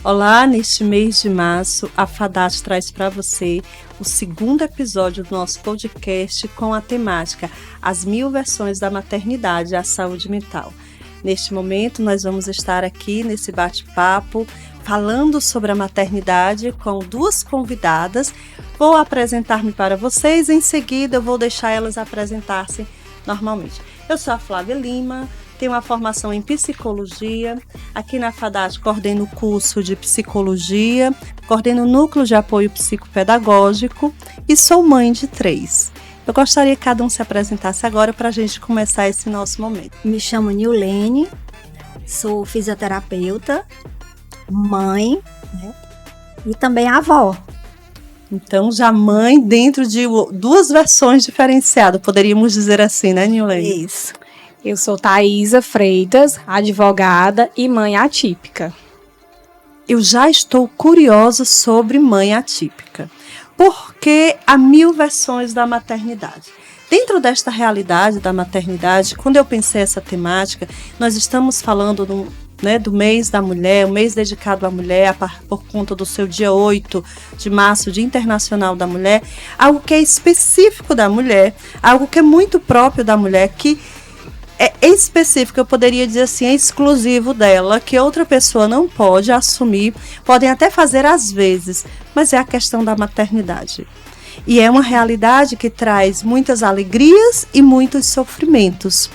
Olá, neste mês de março, a FADAT traz para você o segundo episódio do nosso podcast com a temática As 1000 versões da maternidade à saúde mental. Neste momento, nós vamos estar aqui nesse bate-papo falando sobre a maternidade com duas convidadas. Vou apresentar-me para vocês, em seguida eu vou deixar elas apresentar-se normalmente. Eu sou a Flávia Lima, tenho uma formação em psicologia. Aqui na FADAT coordeno o curso de psicologia, coordeno o núcleo de apoio psicopedagógico e sou mãe de 3. Eu gostaria que cada um se apresentasse agora para a gente começar esse nosso momento. Me chamo Nilene, sou fisioterapeuta, mãe, né? E também avó. Então, já mãe dentro de duas versões diferenciadas, poderíamos dizer assim, né, Nilene? Isso. Eu sou Thaisa Freitas, advogada e mãe atípica. Eu já estou curiosa sobre mãe atípica. Por que há 1000 versões da maternidade? Dentro desta realidade da maternidade, quando eu pensei essa temática, nós estamos falando do mês da mulher, o mês dedicado à mulher, por conta do seu dia 8 de março, Dia Internacional da Mulher, algo que é específico da mulher, algo que é muito próprio da mulher, que é específico, eu poderia dizer assim, é exclusivo dela, que outra pessoa não pode assumir, podem até fazer às vezes, mas é a questão da maternidade. E é uma realidade que traz muitas alegrias e muitos sofrimentos.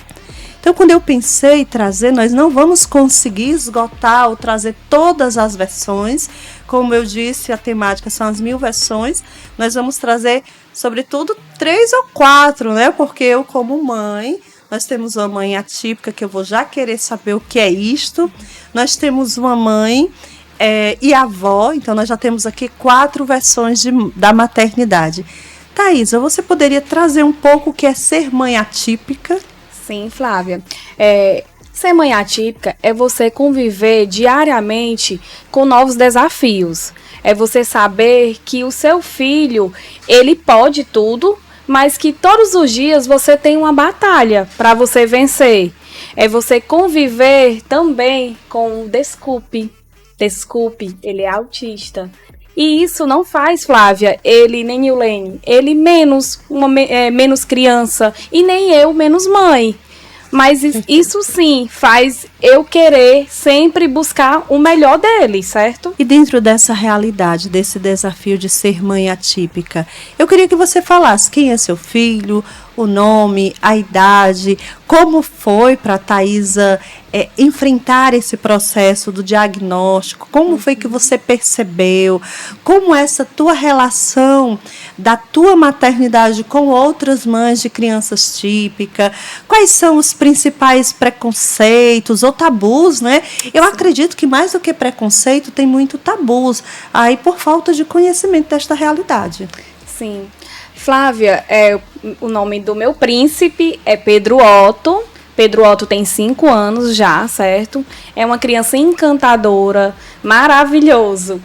Então, quando eu pensei em trazer, nós não vamos conseguir esgotar ou trazer todas as versões. Como eu disse, a temática são as 1000 versões. Nós vamos trazer, sobretudo, 3 ou 4, né? Porque eu, como mãe, nós temos uma mãe atípica, que eu vou já querer saber o que é isto. Nós temos uma mãe e avó, então nós já temos aqui 4 versões da maternidade. Thaisa, você poderia trazer um pouco o que é ser mãe atípica? Sim, Flávia. Ser mãe atípica é você conviver diariamente com novos desafios. É você saber que o seu filho, ele pode tudo, mas que todos os dias você tem uma batalha para você vencer. É você conviver também com o desculpe. Desculpe, ele é autista. E isso não faz, Flávia, ele nem Nilene, ele menos criança e nem eu menos mãe. Mas isso sim faz eu querer sempre buscar o melhor dele, certo? E dentro dessa realidade, desse desafio de ser mãe atípica, eu queria que você falasse quem é seu filho, o nome, a idade, como foi para a Thaisa enfrentar esse processo do diagnóstico, como foi que você percebeu, como essa tua relação da tua maternidade com outras mães de crianças típicas, quais são os principais preconceitos ou tabus, né? Eu acredito que mais do que preconceito tem muito tabus, aí por falta de conhecimento desta realidade. Sim. Flávia, o nome do meu príncipe é Pedro Otto. Pedro Otto tem 5 anos já, certo? É uma criança encantadora, maravilhoso.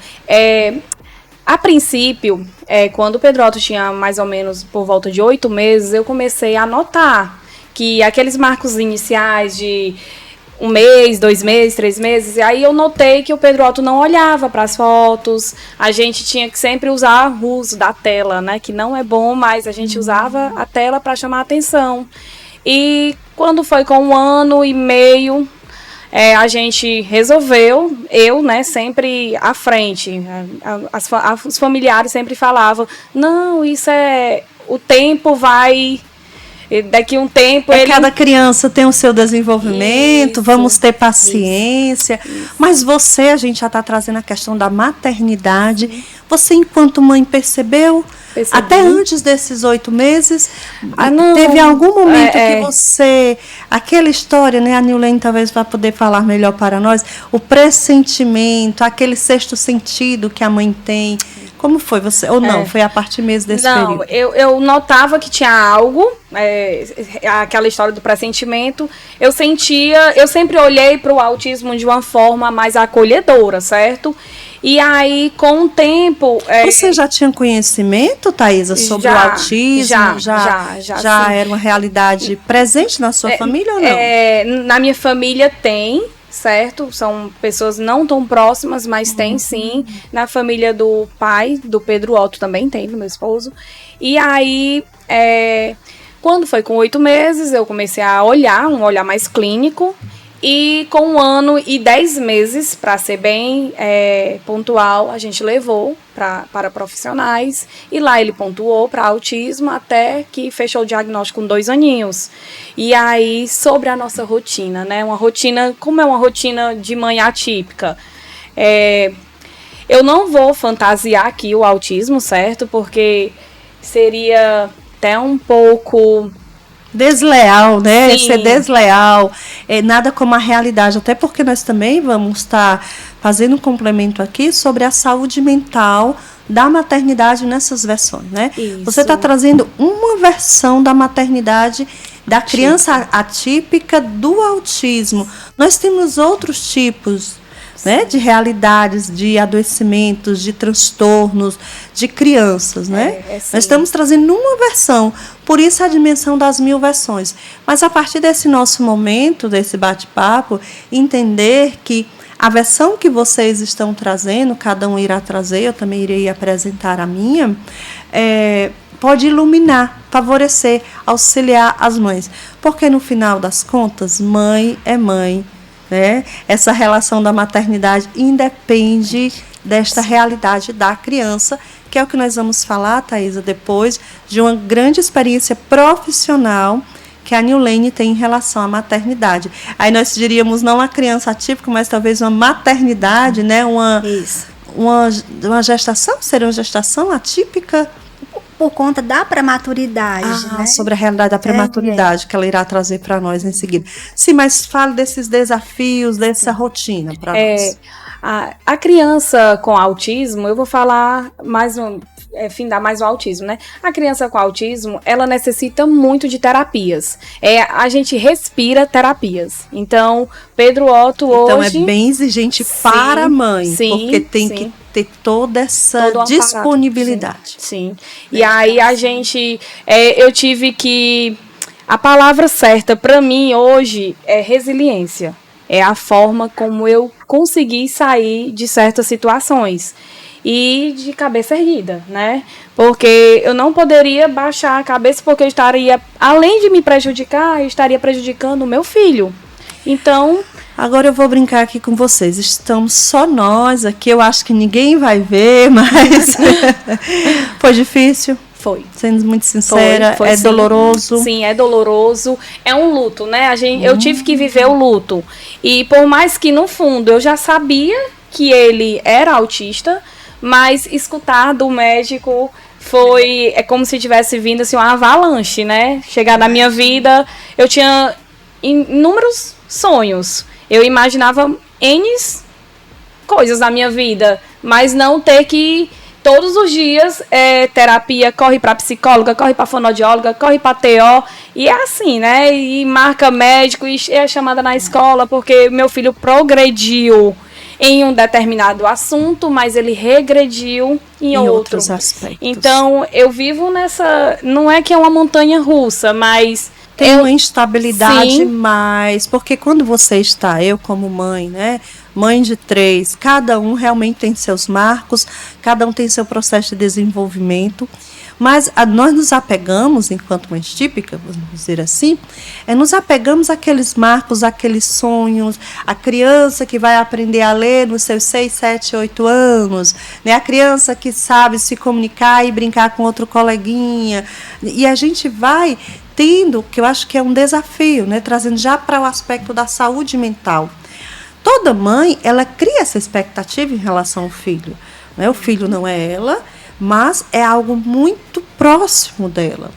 A princípio, quando o Pedro Otto tinha mais ou menos por volta de 8 meses, eu comecei a notar que aqueles marcos iniciais de 1 mês, 2 meses, 3 meses, e aí eu notei que o Pedro Otto não olhava para as fotos, a gente tinha que sempre usar o uso da tela, né? Que não é bom, mas a gente usava a tela para chamar a atenção. E quando foi com 1 ano e meio, a gente resolveu, eu, né, sempre à frente, os familiares sempre falavam, não, isso o tempo vai... Daqui a um tempo Cada criança tem o seu desenvolvimento, vamos ter paciência. Isso. Mas você, a gente já está trazendo a questão da maternidade. Você, enquanto mãe, percebeu percebi. Até antes desses 8 meses, Não, teve algum momento que você... Aquela história, né? A Nilene talvez vai poder falar melhor para nós. O pressentimento, aquele sexto sentido que a mãe tem. Como foi você? Ou não? Foi a partir mesmo desse período? Não, eu notava que tinha algo, aquela história do pressentimento. Eu sempre olhei para o autismo de uma forma mais acolhedora, certo? E aí, com o tempo... Você já tinha conhecimento, Thaisa, sobre o autismo? Já era uma realidade presente na sua família ou não? Na minha família tem, certo? São pessoas não tão próximas, mas tem sim. Na família do pai, do Pedro Otto, também tem, do meu esposo. E aí, quando foi com 8 meses, eu comecei a olhar, um olhar mais clínico. E com 1 ano e 10 meses, para ser bem pontual, a gente levou para profissionais. E lá ele pontuou para autismo até que fechou o diagnóstico com 2 aninhos. E aí, sobre a nossa rotina, né? Uma rotina, como é uma rotina de mãe atípica? Eu não vou fantasiar aqui o autismo, certo? Porque seria até um pouco... desleal, né? Sim. Ser desleal, nada como a realidade, até porque nós também vamos estar fazendo um complemento aqui sobre a saúde mental da maternidade nessas versões, né? Isso. Você está trazendo uma versão da maternidade da criança atípica do autismo. Nós temos outros tipos, né, de realidades, de adoecimentos, de transtornos, de crianças, né? Nós estamos trazendo uma versão, por isso a dimensão das 1000 versões. Mas a partir desse nosso momento, desse bate-papo, entender que a versão que vocês estão trazendo, cada um irá trazer, eu também irei apresentar a minha, pode iluminar, favorecer, auxiliar as mães. Porque no final das contas, mãe é mãe. Né? Essa relação da maternidade independe desta realidade da criança, que é o que nós vamos falar, Thaisa, depois de uma grande experiência profissional que a Nilene tem em relação à maternidade. Aí nós diríamos não a criança atípica, mas talvez uma maternidade, né? Uma gestação, seria uma gestação atípica? Por conta da prematuridade, né? Sobre a realidade da prematuridade, que ela irá trazer para nós em seguida. Sim, mas fale desses desafios, dessa rotina para nós. A criança com autismo, eu vou falar findar mais o autismo, né? A criança com autismo, ela necessita muito de terapias. A gente respira terapias. Então, Pedro Otto hoje... Então, é bem exigente para a mãe, porque tem que ter toda essa disponibilidade. Sim. E aí, a gente... eu tive que... A palavra certa para mim hoje é resiliência. É a forma como eu consegui sair de certas situações. E de cabeça erguida, né? Porque eu não poderia baixar a cabeça porque eu estaria, além de me prejudicar, eu estaria prejudicando o meu filho. Então... Agora eu vou brincar aqui com vocês. Estamos só nós aqui, eu acho que ninguém vai ver, mas... Foi difícil? Foi. Sendo muito sincera, foi sim. Doloroso? Sim, é doloroso. É um luto, né? Eu tive que viver o luto. E por mais que, no fundo, eu já sabia que ele era autista, mas escutar do médico foi... É como se tivesse vindo assim, uma avalanche, né? Chegar na minha vida, eu tinha inúmeros sonhos. Eu imaginava N coisas na minha vida, mas não ter que... Todos os dias, terapia, corre para psicóloga, corre para fonoaudióloga, corre para TO, e é assim, né? E marca médico, e é chamada na escola, porque meu filho progrediu em um determinado assunto, mas ele regrediu em outros aspectos. Então, eu vivo nessa... Não é que é uma montanha russa, mas... Tem uma instabilidade mais, porque quando você está, eu como mãe, né? Mãe de 3, cada um realmente tem seus marcos, cada um tem seu processo de desenvolvimento, mas nós nos apegamos, enquanto mães típicas, vamos dizer assim, nos apegamos àqueles marcos, àqueles sonhos, a criança que vai aprender a ler nos seus 6, 7, 8 anos, né? A criança que sabe se comunicar e brincar com outro coleguinha, e a gente vai tendo, que eu acho que é um desafio, né? Trazendo já para o aspecto da saúde mental. Toda mãe, ela cria essa expectativa em relação ao filho, né? O filho não é ela, mas é algo muito próximo dela.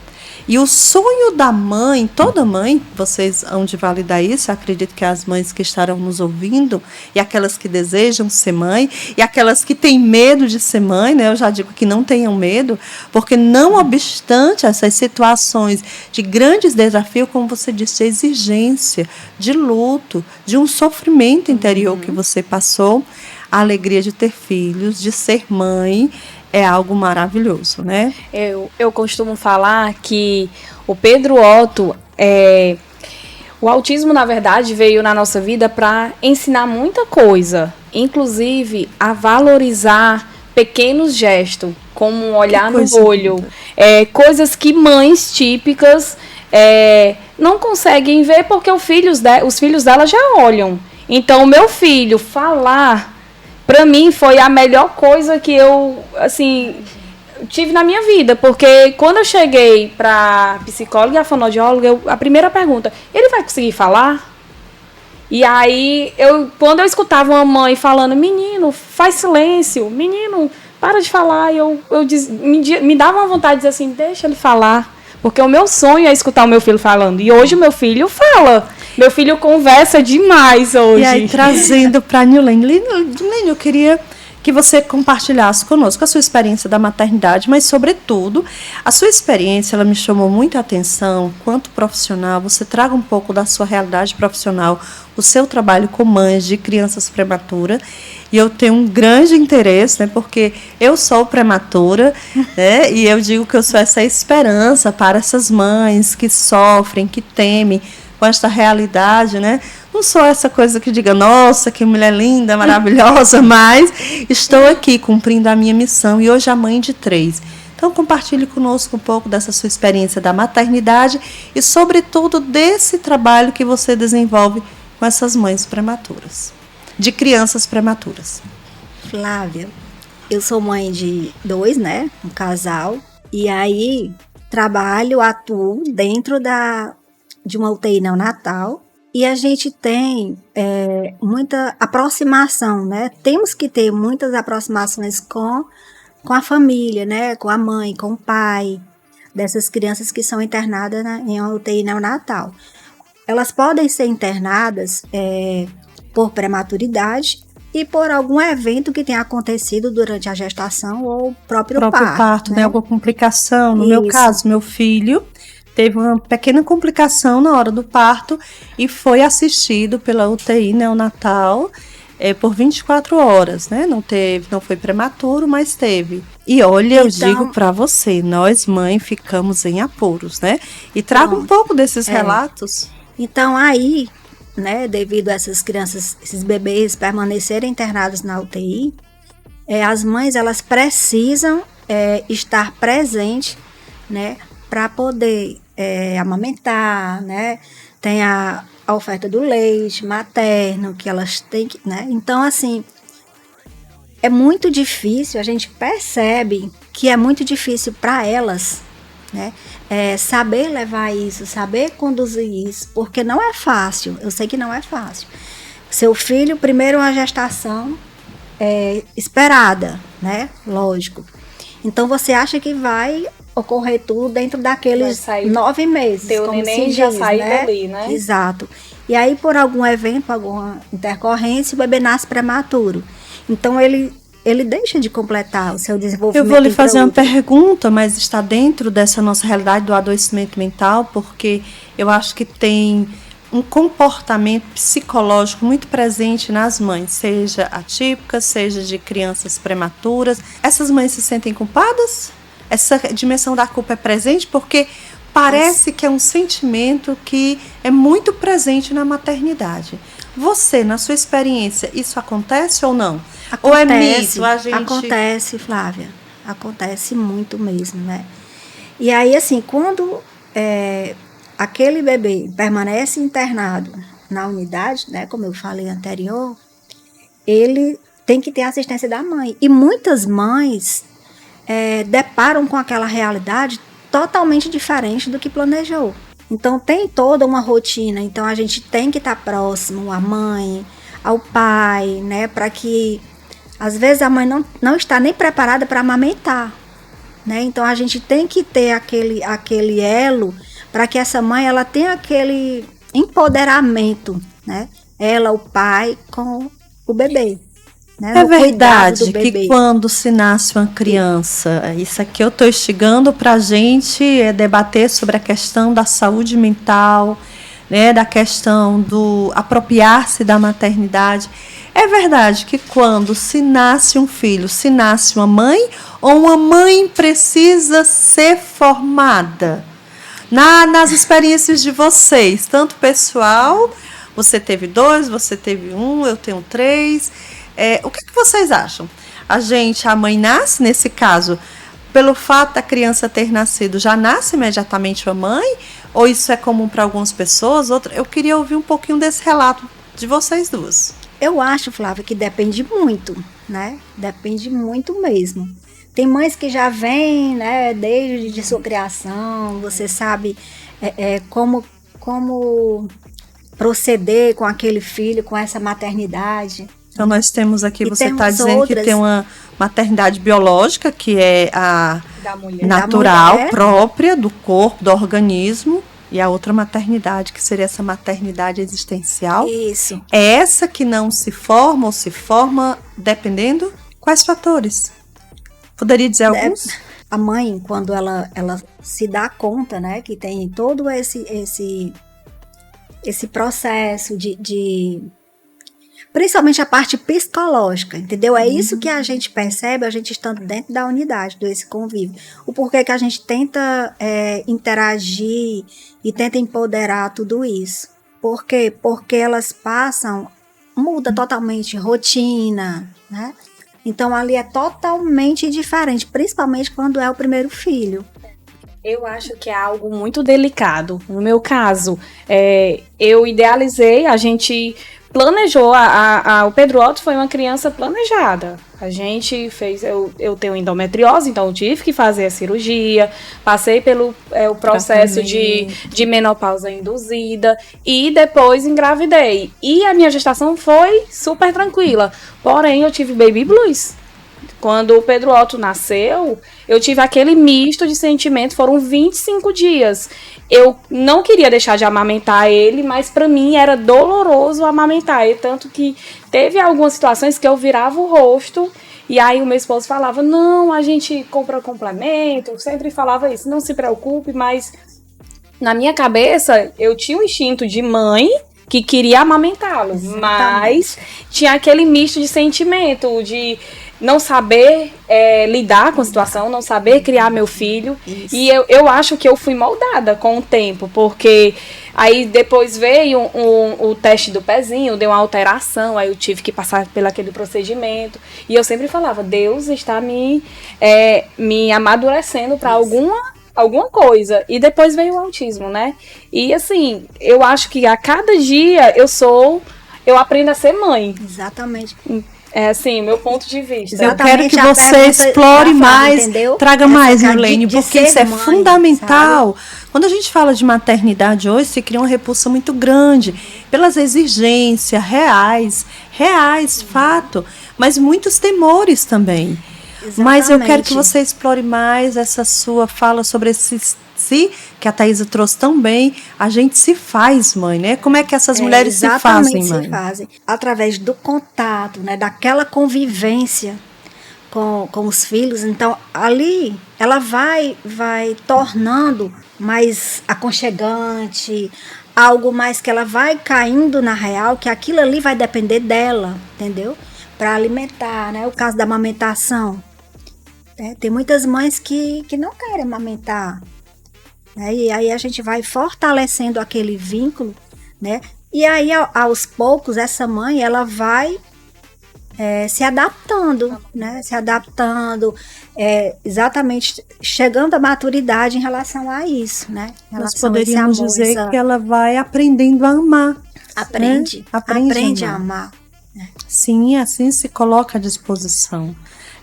E o sonho da mãe, toda mãe, vocês hão de validar isso, eu acredito que as mães que estarão nos ouvindo, e aquelas que desejam ser mãe, e aquelas que têm medo de ser mãe, né? Eu já digo que não tenham medo, porque não obstante essas situações de grandes desafios, como você disse, de exigência, de luto, de um sofrimento interior que você passou, a alegria de ter filhos, de ser mãe, é algo maravilhoso, né? Eu costumo falar que o Pedro Otto, o autismo, na verdade, veio na nossa vida para ensinar muita coisa, inclusive a valorizar pequenos gestos, como um olhar no olho, coisas que mães típicas não conseguem ver porque os filhos dela já olham. Então, o meu filho falar, para mim, foi a melhor coisa que eu, assim, tive na minha vida. Porque quando eu cheguei para psicóloga e a fonoaudióloga, a primeira pergunta, ele vai conseguir falar? E aí, quando eu escutava uma mãe falando, menino, faz silêncio, menino, para de falar, me dava uma vontade de dizer assim, deixa ele falar. Porque o meu sonho é escutar o meu filho falando. E hoje o meu filho fala. Meu filho conversa demais hoje. E aí, trazendo para a Nilene, eu queria que você compartilhasse conosco a sua experiência da maternidade, mas, sobretudo, a sua experiência, ela me chamou muita atenção, quanto profissional, você traga um pouco da sua realidade profissional, o seu trabalho com mães de crianças prematuras, e eu tenho um grande interesse, né, porque eu sou prematura, né, e eu digo que eu sou essa esperança para essas mães que sofrem, que temem com esta realidade, né? Não sou essa coisa que diga, nossa, que mulher linda, maravilhosa, mas estou aqui cumprindo a minha missão e hoje a mãe de 3. Então, compartilhe conosco um pouco dessa sua experiência da maternidade e, sobretudo, desse trabalho que você desenvolve com essas mães prematuras, de crianças prematuras. Flávia, eu sou mãe de 2, né? Um casal. E aí, atuo dentro de uma UTI neonatal. E a gente tem muita aproximação, né? Temos que ter muitas aproximações com a família, né? Com a mãe, com o pai dessas crianças que são internadas em uma UTI neonatal. Elas podem ser internadas por prematuridade e por algum evento que tenha acontecido durante a gestação ou o próprio parto, né? Alguma complicação. No meu caso, meu filho teve uma pequena complicação na hora do parto e foi assistido pela UTI neonatal por 24 horas, né? Não foi prematuro, mas teve. E olha, eu digo para você, nós mães ficamos em apuros, né? E traga um pouco desses relatos. Então aí, né, devido a essas crianças, esses bebês permanecerem internados na UTI, as mães, elas precisam estar presentes, né, para poder amamentar, né, tem a oferta do leite materno, que elas têm que, né, então assim, é muito difícil, a gente percebe que é muito difícil para elas, né, saber levar isso, saber conduzir isso, porque não é fácil, eu sei que não é fácil. Seu filho, primeiro uma gestação esperada, né, lógico. Então você acha que vai ocorrer tudo dentro daqueles 9 meses. Teu neném já saiu dali, né? Exato. E aí, por algum evento, alguma intercorrência, o bebê nasce prematuro. Então, ele deixa de completar o seu desenvolvimento. Eu vou lhe fazer uma pergunta, mas está dentro dessa nossa realidade do adoecimento mental, porque eu acho que tem um comportamento psicológico muito presente nas mães, seja atípicas, seja de crianças prematuras. Essas mães se sentem culpadas? Essa dimensão da culpa é presente porque parece que é um sentimento que é muito presente na maternidade. Você, na sua experiência, isso acontece ou não? Acontece, ou é mito? Acontece, Flávia. Acontece muito mesmo, né? E aí, assim, quando aquele bebê permanece internado na unidade, né, como eu falei anterior, ele tem que ter a assistência da mãe. E muitas mães deparam com aquela realidade totalmente diferente do que planejou. Então tem toda uma rotina, então a gente tem que estar próximo à mãe, ao pai, né, para que às vezes a mãe não está nem preparada para amamentar, né? Então a gente tem que ter aquele elo para que essa mãe ela tenha aquele empoderamento, né? Ela, o pai com o bebê. Né? É No cuidado verdade do bebê. que quando se nasce uma criança, isso aqui eu estou instigando para a gente debater sobre a questão da saúde mental, né, da questão do apropriar-se da maternidade. É verdade que quando se nasce um filho, se nasce uma mãe, ou uma mãe precisa ser formada? Nas experiências de vocês, tanto pessoal, você teve 2, você teve 1, eu tenho 3. O que vocês acham? A mãe nasce, nesse caso, pelo fato da criança ter nascido, já nasce imediatamente a mãe? Ou isso é comum para algumas pessoas? Eu queria ouvir um pouquinho desse relato de vocês duas. Eu acho, Flávia, que depende muito, né? Depende muito mesmo. Tem mães que já vêm, né, desde de sua criação, você sabe como proceder com aquele filho, com essa maternidade. Então nós temos aqui, E você está temos dizendo outras. que tem uma maternidade biológica, que é a Da mulher. natural, mulher. própria do corpo, do organismo, e a outra maternidade, que seria essa maternidade existencial. Isso. É essa que não se forma ou se forma dependendo quais fatores? Poderia dizer alguns? A mãe, quando ela se dá conta, né, que tem todo esse processo de principalmente a parte psicológica, entendeu? É isso que a gente percebe, a gente estando dentro da unidade, desse convívio. O porquê que a gente tenta interagir e tenta empoderar tudo isso. Por quê? Porque elas muda totalmente rotina, né? Então ali é totalmente diferente, principalmente quando é o primeiro filho. Eu acho que é algo muito delicado. No meu caso, eu idealizei, a gente planejou, o Pedro Otto foi uma criança planejada. A gente fez, eu tenho endometriose, então eu tive que fazer a cirurgia, passei pelo o processo de menopausa induzida e depois engravidei. E a minha gestação foi super tranquila, porém eu tive baby blues. Quando o Pedro Otto nasceu, eu tive aquele misto de sentimentos, foram 25 dias. Eu não queria deixar de amamentar ele, mas para mim era doloroso amamentar. E tanto que teve algumas situações que eu virava o rosto e aí o meu esposo falava, não, a gente compra complemento, eu sempre falava isso, não se preocupe, mas na minha cabeça eu tinha um instinto de mãe que queria amamentá-lo, mas tinha aquele misto de sentimento, de não saber lidar com a situação, não saber criar meu filho. Isso. E eu acho que eu fui moldada com o tempo, porque aí depois veio o teste do pezinho, deu uma alteração, aí eu tive que passar pelo aquele procedimento. E eu sempre falava, Deus está me amadurecendo para alguma coisa. E depois veio o autismo, né? E assim, eu acho que a cada dia eu aprendo a ser mãe. Exatamente. É assim, meu ponto de vista. Eu quero que você explore mais, entendeu? traga mais, Nilene, porque isso é mãe, fundamental. Sabe? Quando a gente fala de maternidade hoje, se cria uma repulsa muito grande pelas exigências reais, fato, mas muitos temores também. Exatamente. Mas eu quero que você explore mais essa sua fala sobre que a Thaisa trouxe tão bem, a gente se faz mãe, né? Como é que essas mulheres se fazem mãe? Se fazem através do contato, né? Daquela convivência com os filhos. Então, ali, ela vai tornando mais aconchegante, algo mais que ela vai caindo na real, que aquilo ali vai depender dela, entendeu? Para alimentar, né? O caso da amamentação. Tem muitas mães que não querem amamentar. E aí a gente vai fortalecendo aquele vínculo, né? E aí, aos poucos, essa mãe, ela vai se adaptando, né? Se adaptando, exatamente, chegando à maturidade em relação a isso, né? Nós poderíamos dizer que ela vai aprendendo a amar. Aprende, né? Aprende a amar. Sim, assim se coloca à disposição.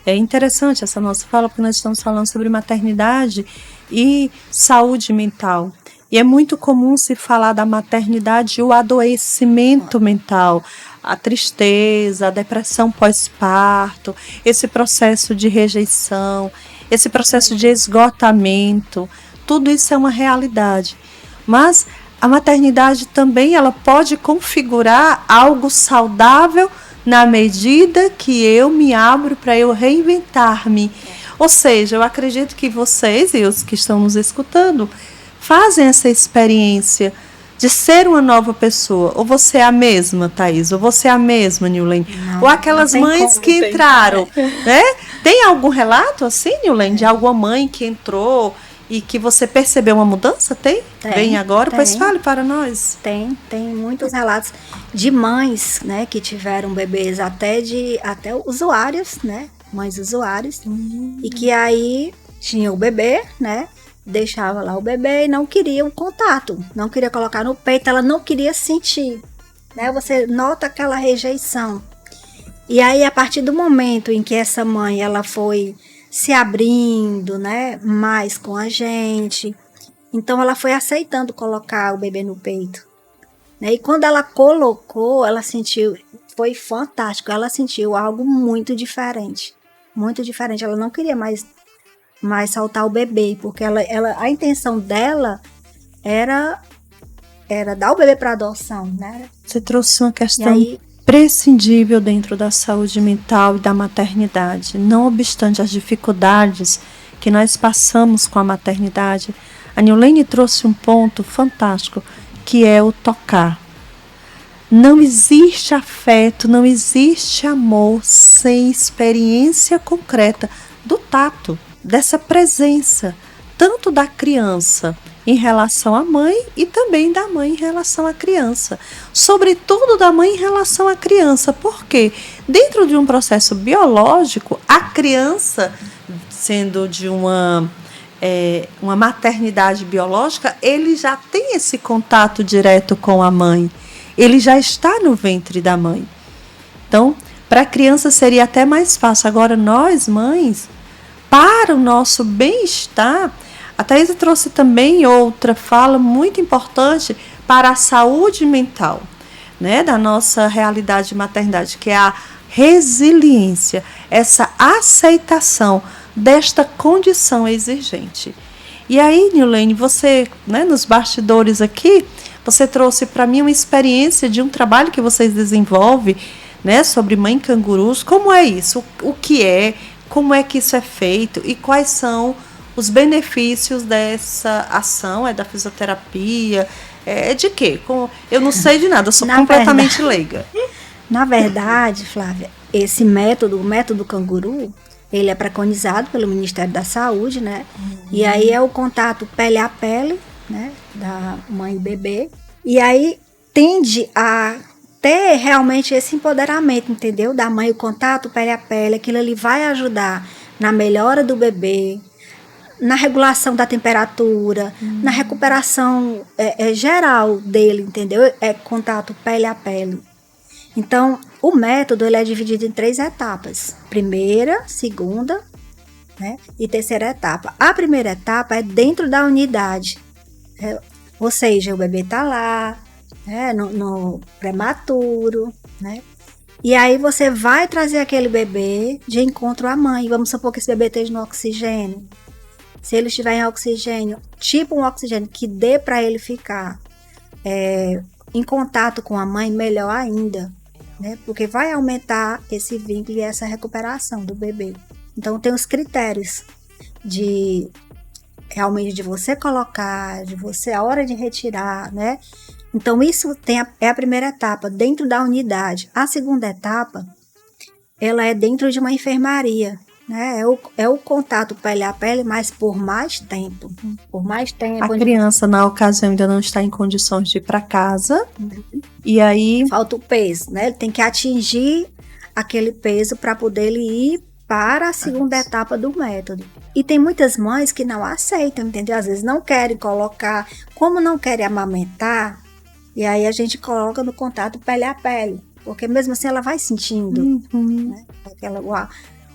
É interessante essa nossa fala, porque nós estamos falando sobre maternidade e saúde mental. E é muito comum se falar da maternidade e o adoecimento mental, a tristeza, a depressão pós-parto, esse processo de rejeição, esse processo de esgotamento, tudo isso é uma realidade. Mas a maternidade também ela pode configurar algo saudável na medida que eu me abro para eu reinventar-me. Ou seja, eu acredito que vocês e os que estão nos escutando fazem essa experiência de ser uma nova pessoa. Ou você é a mesma, Thaís? Ou você é a mesma, Nilene? Ou aquelas mães que entraram, né? Tem algum relato assim, Nilene, de alguma mãe que entrou e que você percebeu uma mudança? Tem? Vem agora? Tem. Pois fale para nós. Tem muitos relatos de mães, né, que tiveram bebês até usuários, né? Mães usuários. E que aí tinha o bebê, né? Deixava lá o bebê e não queria um contato, não queria colocar no peito, ela não queria sentir, né? Você nota aquela rejeição. E aí, a partir do momento em que essa mãe, ela foi se abrindo, né, mais com a gente, então ela foi aceitando colocar o bebê no peito, né? E quando ela colocou, ela sentiu, foi fantástico, ela sentiu algo muito diferente, ela não queria mais soltar o bebê, porque a intenção dela era dar o bebê para adoção, né? Você trouxe uma questão prescindível dentro da saúde mental e da maternidade. Não obstante as dificuldades que nós passamos com a maternidade, a Nilene trouxe um ponto fantástico, que é o tocar. Não existe afeto, não existe amor sem experiência concreta do tato, dessa presença, tanto da criança em relação à mãe e também da mãe em relação à criança. Sobretudo da mãe em relação à criança, porque dentro de um processo biológico, a criança, sendo de uma maternidade biológica, ele já tem esse contato direto com a mãe. Ele já está no ventre da mãe. Então, para a criança seria até mais fácil. Agora, nós, mães, para o nosso bem-estar, a Thaís trouxe também outra fala muito importante para a saúde mental, né, da nossa realidade de maternidade, que é a resiliência, essa aceitação desta condição exigente. E aí, Nilene, você, né, nos bastidores aqui, você trouxe para mim uma experiência de um trabalho que vocês desenvolvem, né, sobre mãe cangurus. Como é isso? O que é? Como é que isso é feito? E quais são os benefícios dessa ação? É da fisioterapia? É de quê? Eu não sei de nada, eu sou completamente leiga. Na verdade, Flávia, esse método, o método canguru, ele é preconizado pelo Ministério da Saúde, né? E aí é o contato pele a pele, né, da mãe e bebê. E aí tende a ter realmente esse empoderamento, entendeu? Da mãe, o contato pele a pele, aquilo ali vai ajudar na melhora do bebê, na regulação da temperatura, na recuperação geral dele, entendeu? É contato pele a pele. Então, o método ele é dividido em 3 etapas. Primeira, segunda, né, e terceira etapa. A primeira etapa é dentro da unidade. Ou seja, o bebê está lá, no prematuro, né? E aí você vai trazer aquele bebê de encontro à mãe. Vamos supor que esse bebê esteja no oxigênio. Se ele estiver em oxigênio, tipo um oxigênio que dê para ele ficar em contato com a mãe, melhor ainda, né? Porque vai aumentar esse vínculo e essa recuperação do bebê. Então tem os critérios de realmente de você colocar, de você a hora de retirar, né? Então isso é a primeira etapa dentro da unidade. A segunda etapa, ela é dentro de uma enfermaria, né? É o contato pele a pele, mas por mais tempo. Por mais tempo. A criança, na ocasião, ainda não está em condições de ir para casa. E aí falta o peso, né? Ele tem que atingir aquele peso para poder ele ir para a segunda etapa do método. E tem muitas mães que não aceitam, entendeu? Às vezes não querem colocar, como não querem amamentar, e aí a gente coloca no contato pele a pele, porque mesmo assim ela vai sentindo, né?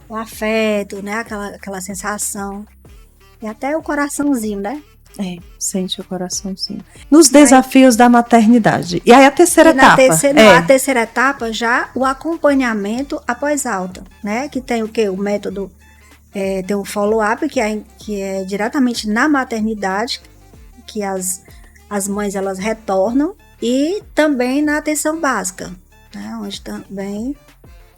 O afeto, né? Aquela sensação. E até o coraçãozinho, né? Sente o coraçãozinho. Nos desafios da maternidade. E aí a terceira etapa? A terceira etapa já o acompanhamento após alta, né? Que tem o quê? O método tem um follow-up que é diretamente na maternidade, que as mães elas retornam, e também na atenção básica, né, onde também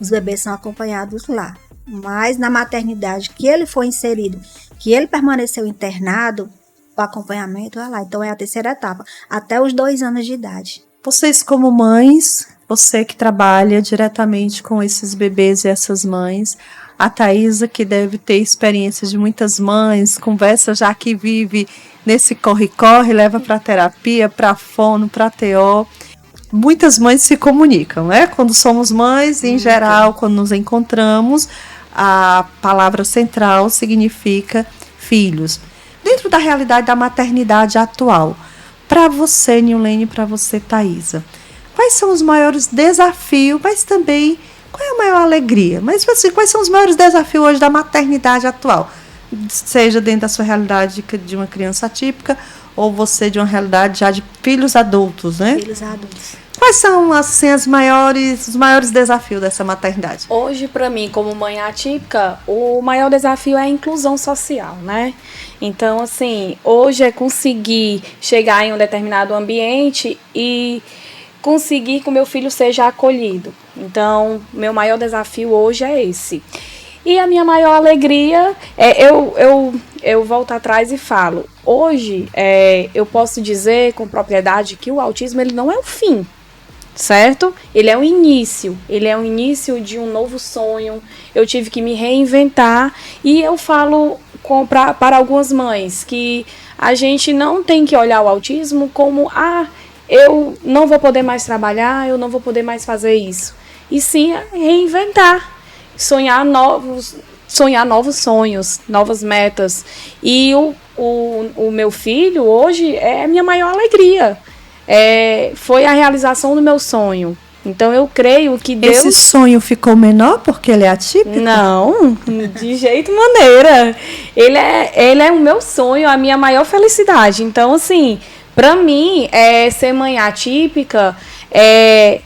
os bebês são acompanhados lá. Mas na maternidade que ele foi inserido, que ele permaneceu internado, o acompanhamento é lá. Então é a terceira etapa, até os 2 anos de idade. Vocês como mães, você que trabalha diretamente com esses bebês e essas mães, a Thaisa, que deve ter experiências de muitas mães, conversa já que vive nesse corre-corre, leva para terapia, para fono, para TO. Muitas mães se comunicam, né? Quando somos mães, em geral, quando nos encontramos, a palavra central significa filhos. Dentro da realidade da maternidade atual, para você, Nilene, para você, Thaisa, quais são os maiores desafios, mas também qual é a maior alegria? Mas assim, quais são os maiores desafios hoje da maternidade atual? Seja dentro da sua realidade de uma criança atípica ou você de uma realidade já de filhos adultos, né? Filhos adultos. Quais são assim, os maiores desafios dessa maternidade? Hoje, para mim, como mãe atípica, o maior desafio é a inclusão social, né? Então, assim, hoje é conseguir chegar em um determinado ambiente e conseguir que o meu filho seja acolhido. Então, meu maior desafio hoje é esse. E a minha maior alegria é eu volto atrás e falo. Hoje, eu posso dizer com propriedade que o autismo ele não é o fim, certo? Ele é o início de um novo sonho. Eu tive que me reinventar e eu falo para algumas mães que a gente não tem que olhar o autismo como eu não vou poder mais trabalhar, eu não vou poder mais fazer isso. E sim reinventar, sonhar novos sonhos, novas metas. E o meu filho hoje é a minha maior alegria. Foi a realização do meu sonho. Então eu creio que Deus... Esse sonho ficou menor porque ele é atípico? Não, de jeito maneira. Ele é o meu sonho, a minha maior felicidade. Então, assim, para mim, ser mãe atípica é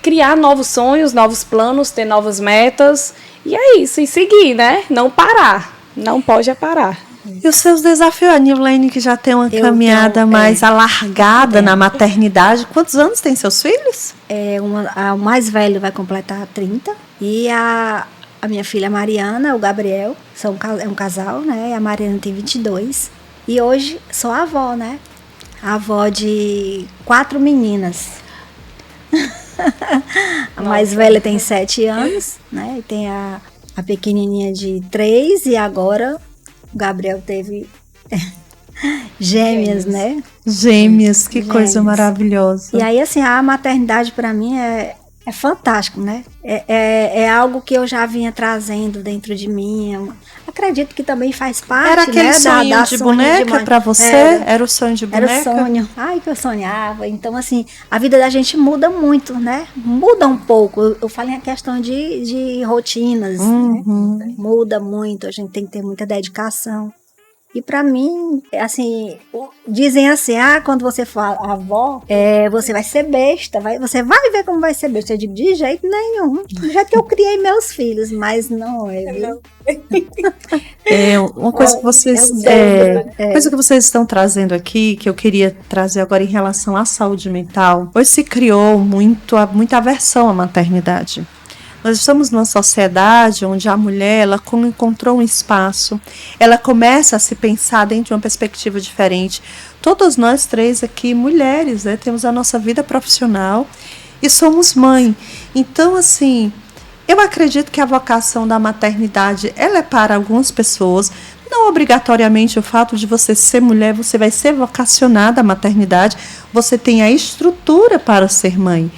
criar novos sonhos, novos planos, ter novas metas. E é isso, e seguir, né? Não parar. Não pode parar. E os seus desafios, a Nilene, que já tem uma caminhada mais alargada na maternidade. Quantos anos tem seus filhos? O mais velho vai completar 30. E a minha filha Mariana, o Gabriel, é um casal, né? E a Mariana tem 22. E hoje sou avó, né? Avó de 4 meninas. A mais velha tem 7 anos, né? E tem a pequenininha de 3 e agora o Gabriel teve gêmeas, né? Gêmeas, que coisa maravilhosa. E aí, assim, a maternidade para mim é fantástico, né? É algo que eu já vinha trazendo dentro de mim. Acredito que também faz parte, era aquele sonho de boneca para você? Era o sonho de boneca? Era o sonho. Ai, que eu sonhava. Então, assim, a vida da gente muda muito, né? Muda um pouco. Eu falei a questão de rotinas, né? Muda muito. A gente tem que ter muita dedicação. E para mim, assim, dizem assim, quando você for avó, você vai ser besta, você vai ver como vai ser besta. Eu digo, de jeito nenhum. Do jeito que eu criei meus filhos, mas não é, viu? Uma coisa que vocês coisa que vocês estão trazendo aqui, que eu queria trazer agora em relação à saúde mental. Hoje se criou muita aversão à maternidade. Nós estamos numa sociedade onde a mulher, ela como encontrou um espaço, ela começa a se pensar dentro de uma perspectiva diferente. Todas nós 3 aqui, mulheres, né, temos a nossa vida profissional e somos mãe. Então, assim, eu acredito que a vocação da maternidade, ela é para algumas pessoas. Não obrigatoriamente o fato de você ser mulher, você vai ser vocacionada à maternidade, você tem a estrutura para ser mãe.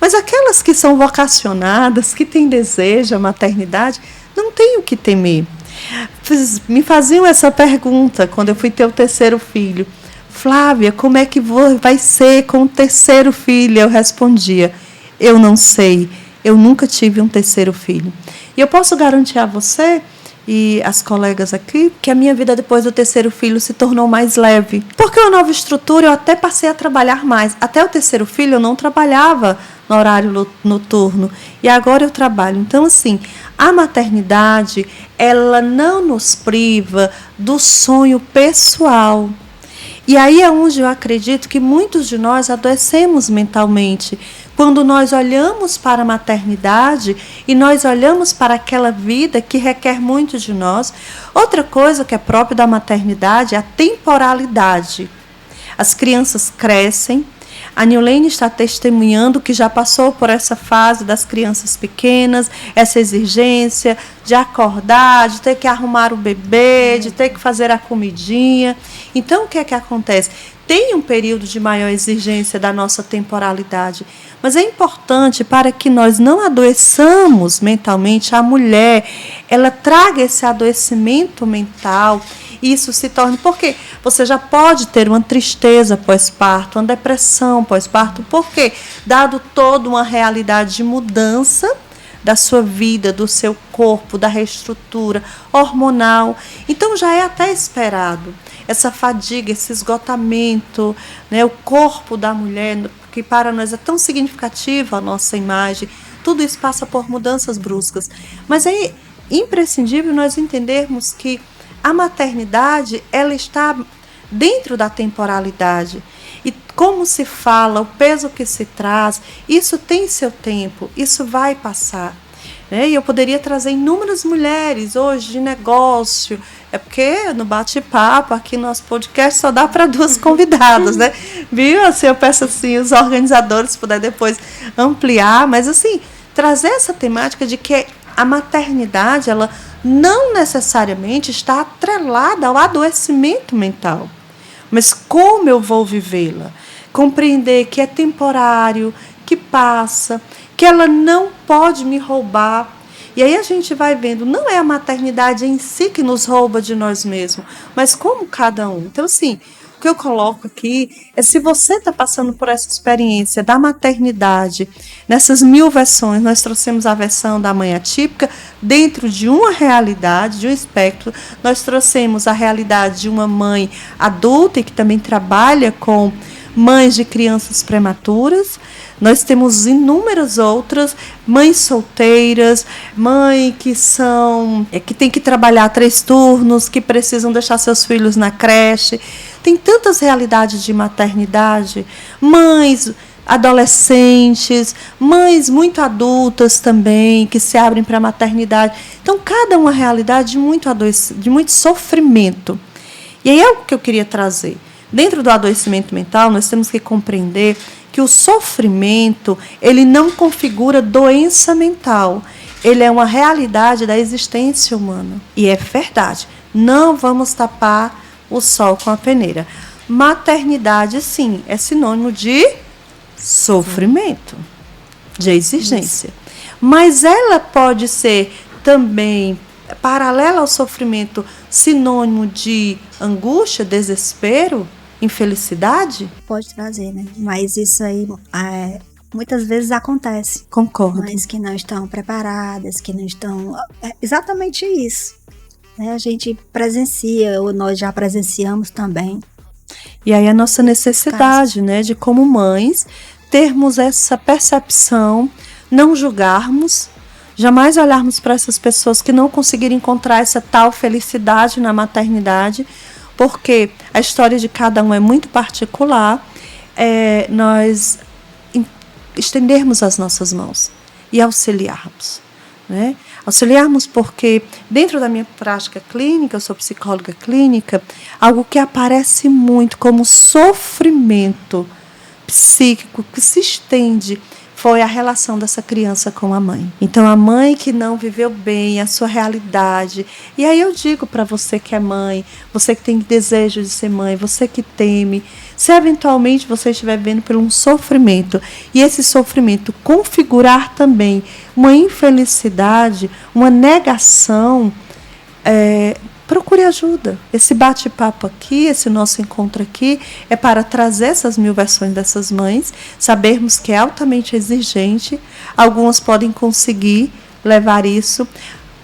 Mas aquelas que são vocacionadas, que têm desejo à maternidade, não tem o que temer. Me faziam essa pergunta quando eu fui ter o 3º filho. Flávia, como é que vai ser com o 3º filho? Eu respondia, eu não sei, eu nunca tive um 3º filho. E eu posso garantir a você, e as colegas aqui, que a minha vida depois do terceiro filho se tornou mais leve. Porque uma nova estrutura, eu até passei a trabalhar mais. Até o terceiro filho eu não trabalhava no horário noturno. E agora eu trabalho. Então, assim, a maternidade, ela não nos priva do sonho pessoal. E aí é onde eu acredito que muitos de nós adoecemos mentalmente. Quando nós olhamos para a maternidade e nós olhamos para aquela vida que requer muito de nós. Outra coisa que é própria da maternidade é a temporalidade. As crianças crescem. A Nilene está testemunhando que já passou por essa fase das crianças pequenas, essa exigência de acordar, de ter que arrumar o bebê, de ter que fazer a comidinha. Então, o que é que acontece? Tem um período de maior exigência da nossa temporalidade, mas é importante para que nós não adoeçamos mentalmente, a mulher, ela traga esse adoecimento mental. Isso se torna, porque você já pode ter uma tristeza pós-parto, uma depressão pós-parto, porque dado toda uma realidade de mudança da sua vida, do seu corpo, da reestrutura hormonal, então já é até esperado essa fadiga, esse esgotamento, né, o corpo da mulher, que para nós é tão significativa a nossa imagem, tudo isso passa por mudanças bruscas, mas é imprescindível nós entendermos que a maternidade, ela está dentro da temporalidade. E como se fala, o peso que se traz, isso tem seu tempo, isso vai passar. E eu poderia trazer inúmeras mulheres hoje de negócio, é porque no bate-papo, aqui no nosso podcast, só dá para 2 convidadas, né? Viu? Assim, eu peço assim, os organizadores, se puder depois ampliar, mas assim, trazer essa temática de que a maternidade, ela não necessariamente está atrelada ao adoecimento mental. Mas como eu vou vivê-la? Compreender que é temporário, que passa, que ela não pode me roubar. E aí a gente vai vendo, não é a maternidade em si que nos rouba de nós mesmos, mas como cada um. Então, assim, o que eu coloco aqui é, se você está passando por essa experiência da maternidade, nessas 1000 versões, nós trouxemos a versão da mãe atípica dentro de uma realidade, de um espectro. Nós trouxemos a realidade de uma mãe adulta e que também trabalha com mães de crianças prematuras. Nós temos inúmeras outras, mães solteiras, mães que tem que trabalhar 3 turnos, que precisam deixar seus filhos na creche. Tem tantas realidades de maternidade, mães adolescentes, mães muito adultas também, que se abrem para a maternidade. Então, cada uma realidade de muito sofrimento. E aí é o que eu queria trazer. Dentro do adoecimento mental, nós temos que compreender que o sofrimento, ele não configura doença mental. Ele é uma realidade da existência humana. E é verdade. Não vamos tapar o sol com a peneira. Maternidade, sim, é sinônimo de sofrimento, de exigência. Mas ela pode ser também, paralela ao sofrimento, sinônimo de angústia, desespero, infelicidade? Pode trazer, né? Mas isso aí muitas vezes acontece. Concordo. Mães que não estão preparadas, que não estão... É exatamente isso. A gente presencia, ou nós já presenciamos também. E aí a nossa necessidade, né, de como mães, termos essa percepção, não julgarmos, jamais olharmos para essas pessoas que não conseguiram encontrar essa tal felicidade na maternidade, porque a história de cada um é muito particular, nós estendermos as nossas mãos e auxiliarmos, né? Auxiliarmos porque, dentro da minha prática clínica, eu sou psicóloga clínica, algo que aparece muito como sofrimento psíquico que se estende foi a relação dessa criança com a mãe. Então, a mãe que não viveu bem a sua realidade. E aí eu digo para você que é mãe, você que tem desejo de ser mãe, você que teme, se eventualmente você estiver vivendo por um sofrimento, e esse sofrimento configurar também uma infelicidade, uma negação, procure ajuda. Esse bate-papo aqui, esse nosso encontro aqui, é para trazer essas 1000 versões dessas mães, sabermos que é altamente exigente, algumas podem conseguir levar isso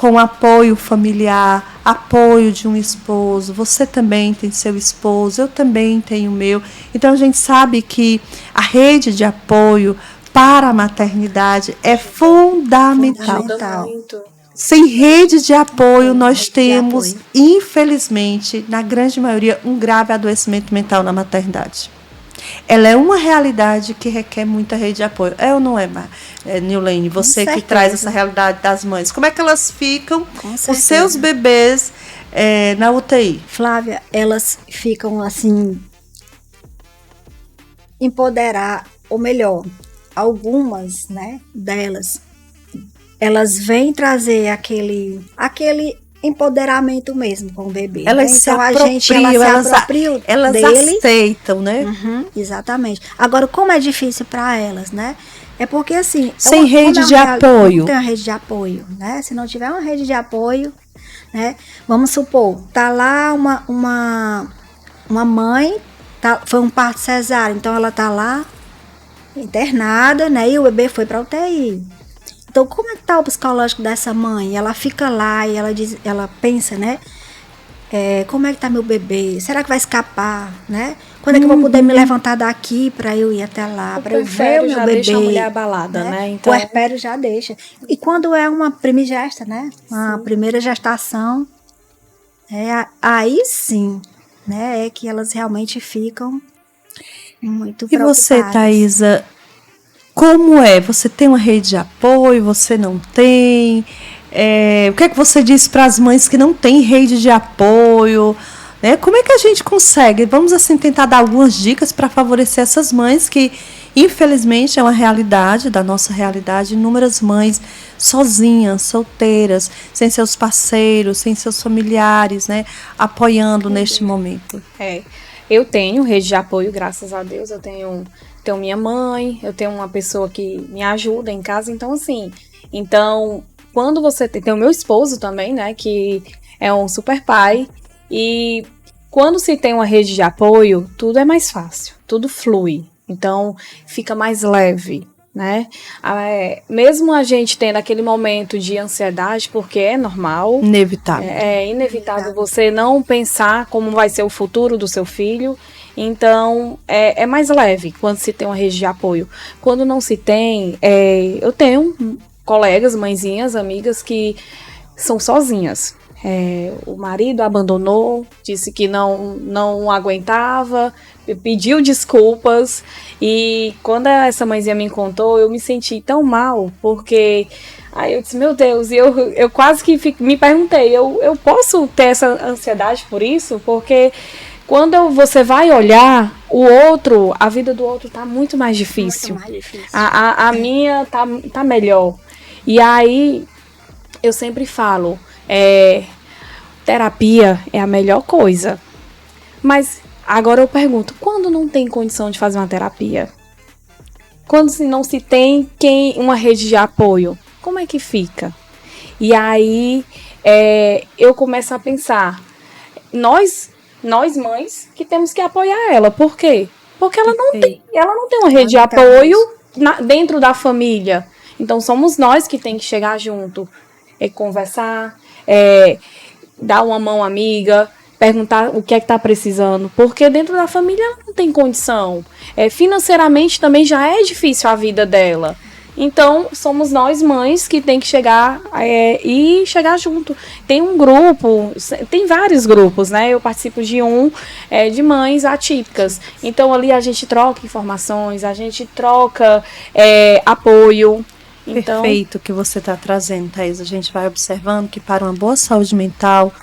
com apoio familiar, apoio de um esposo. Você também tem seu esposo, eu também tenho o meu. Então a gente sabe que a rede de apoio para a maternidade é fundamental. Muito. Sem rede de apoio, nós temos, infelizmente, na grande maioria, um grave adoecimento mental na maternidade. Ela é uma realidade que requer muita rede de apoio. É ou não é, Nilene? Você que traz essa realidade das mães. Como é que elas ficam, os seus bebês, na UTI? Flávia, elas ficam assim, empoderar, ou melhor, algumas, né, delas, elas vêm trazer aquele empoderamento mesmo com o bebê. Elas se apropriam, elas dele. Aceitam, né? Uhum, exatamente. Agora, como é difícil para elas, né? É porque assim... Sem rede de apoio. Não tem uma rede de apoio, né? Se não tiver uma rede de apoio, né? Vamos supor, tá lá uma mãe, foi um parto cesáreo, então ela tá lá internada, né? E o bebê foi para UTI. Então, como é que tá o psicológico dessa mãe? Ela fica lá e ela pensa, né? Como é que tá meu bebê? Será que vai escapar, né? Quando é que eu vou poder me levantar daqui para eu ir até lá, para eu ver o meu bebê? Deixa a mulher abalada, né? Então... O puerpério já deixa. E quando é uma primigesta, né? Uma primeira gestação, aí sim, né? É que elas realmente ficam muito preocupadas. E você, Thaisa, como é? Você tem uma rede de apoio? Você não tem? O que é que você diz para as mães que não têm rede de apoio? Como é que a gente consegue? Vamos assim tentar dar algumas dicas para favorecer essas mães que, infelizmente, é uma realidade da nossa realidade. Inúmeras mães sozinhas, solteiras, sem seus parceiros, sem seus familiares, né, apoiando neste momento. Eu tenho rede de apoio, graças a Deus. Eu tenho minha mãe, eu tenho uma pessoa que me ajuda em casa. Então, assim, quando você tem o meu esposo também, né, que é um super pai. E quando se tem uma rede de apoio, tudo é mais fácil, tudo flui. Então, fica mais leve, né? Mesmo a gente tendo aquele momento de ansiedade, porque é normal. Inevitável. É inevitável você não pensar como vai ser o futuro do seu filho. Então, é mais leve quando se tem uma rede de apoio. Quando não se tem, eu tenho colegas, mãezinhas, amigas que são sozinhas. O marido abandonou, disse que não aguentava, pediu desculpas. E quando essa mãezinha me contou, eu me senti tão mal, porque... Aí eu disse, meu Deus, e eu quase que me perguntei, eu posso ter essa ansiedade por isso? Porque... Quando você vai olhar o outro, a vida do outro tá muito mais difícil. Muito mais difícil. A minha tá melhor. E aí, eu sempre falo, terapia é a melhor coisa. Mas agora eu pergunto, quando não tem condição de fazer uma terapia? Quando não se tem uma rede de apoio, como é que fica? E aí, eu começo a pensar, nós mães que temos que apoiar ela. Por quê? Porque ela não tem uma rede de apoio dentro da família. Então somos nós que tem que chegar junto, conversar, dar uma mão amiga, perguntar o que é que está precisando. Porque dentro da família ela não tem condição. Financeiramente também já é difícil a vida dela. Então, somos nós, mães, que tem que chegar e chegar junto. Tem um grupo, tem vários grupos, né? Eu participo de de mães atípicas. Então, ali a gente troca informações, a gente troca apoio. Então... Perfeito o que você está trazendo, Thaisa. A gente vai observando que para uma boa saúde mental,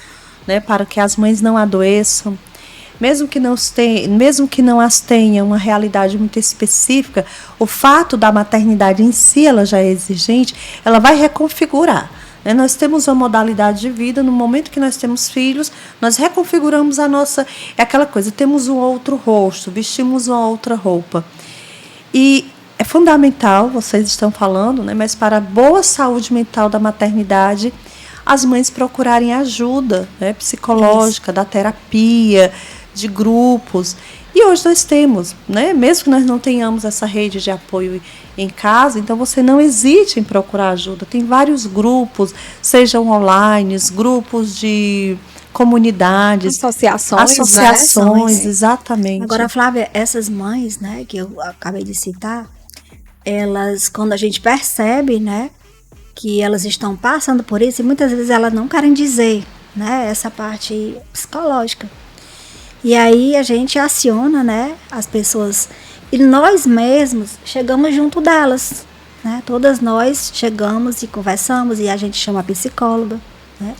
né, para que as mães não adoeçam, mesmo que não as tenha uma realidade muito específica, o fato da maternidade em si, ela já é exigente, ela vai reconfigurar. Né? Nós temos uma modalidade de vida, no momento que nós temos filhos, nós reconfiguramos a nossa... É aquela coisa, temos um outro rosto, vestimos uma outra roupa. E é fundamental, vocês estão falando, né, mas para a boa saúde mental da maternidade, as mães procurarem ajuda, né, psicológica, da terapia, de grupos. E hoje nós temos, né? Mesmo que nós não tenhamos essa rede de apoio em casa, então você não hesite em procurar ajuda. Tem vários grupos, sejam online, grupos de comunidades, associações, né? Exatamente. Agora, Flávia, essas mães, né, que eu acabei de citar, elas, quando a gente percebe, né, que elas estão passando por isso, e muitas vezes elas não querem dizer, né, essa parte psicológica. E aí a gente aciona, né, as pessoas, e nós mesmos chegamos junto delas, né, todas nós chegamos e conversamos, e a gente chama a psicóloga, né.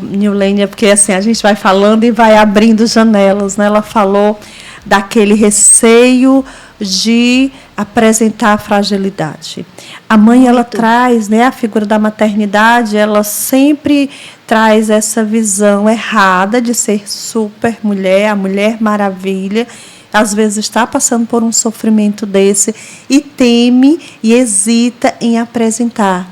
Nilene, porque assim, a gente vai falando e vai abrindo janelas, né? Ela falou daquele receio de apresentar a fragilidade. A mãe, ela traz, né, a figura da maternidade, ela sempre traz essa visão errada de ser super mulher, a Mulher Maravilha. Às vezes está passando por um sofrimento desse e teme e hesita em apresentar,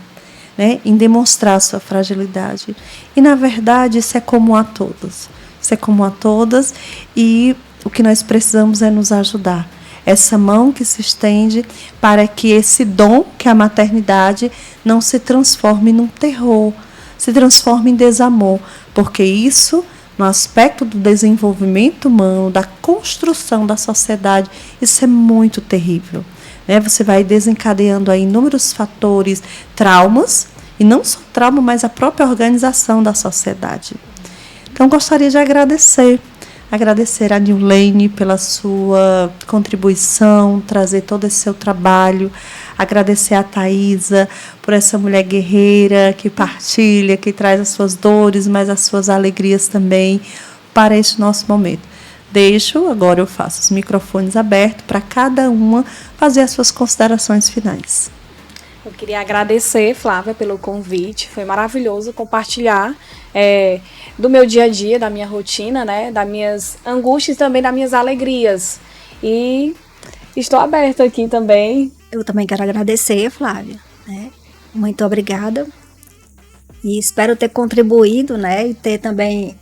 né, em demonstrar sua fragilidade. E, na verdade, isso é comum a todos. Isso é comum a todas e o que nós precisamos é nos ajudar. Essa mão que se estende para que esse dom, que é a maternidade, não se transforme num terror, se transforme em desamor, porque isso, no aspecto do desenvolvimento humano, da construção da sociedade, isso é muito terrível. Você vai desencadeando aí inúmeros fatores, traumas, e não só trauma, mas a própria organização da sociedade. Então, gostaria de agradecer a Nilene pela sua contribuição, trazer todo esse seu trabalho, agradecer a Thaisa por essa mulher guerreira que partilha, que traz as suas dores, mas as suas alegrias também para este nosso momento. Agora eu faço os microfones abertos para cada uma fazer as suas considerações finais. Eu queria agradecer, Flávia, pelo convite. Foi maravilhoso compartilhar do meu dia a dia, da minha rotina, né, das minhas angústias e também das minhas alegrias. E estou aberta aqui também. Eu também quero agradecer, Flávia, né? Muito obrigada. E espero ter contribuído, né, e ter também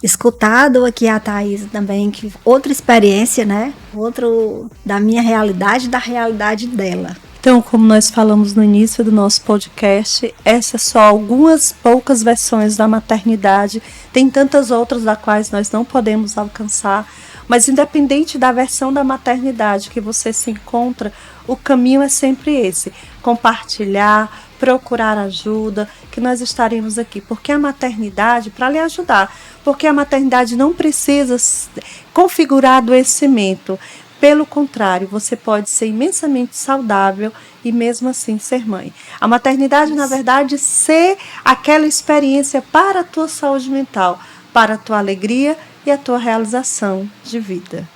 escutado aqui a Thaisa também, que outra experiência, né? Outro da minha realidade, da realidade dela. Então, como nós falamos no início do nosso podcast, essas são só algumas poucas versões da maternidade. Tem tantas outras das quais nós não podemos alcançar, mas independente da versão da maternidade que você se encontra, o caminho é sempre esse: compartilhar, procurar ajuda, que nós estaremos aqui, porque a maternidade, para lhe ajudar, porque a maternidade não precisa configurar adoecimento. Pelo contrário, você pode ser imensamente saudável e mesmo assim ser mãe. A maternidade, na verdade, ser aquela experiência para a tua saúde mental, para a tua alegria e a tua realização de vida.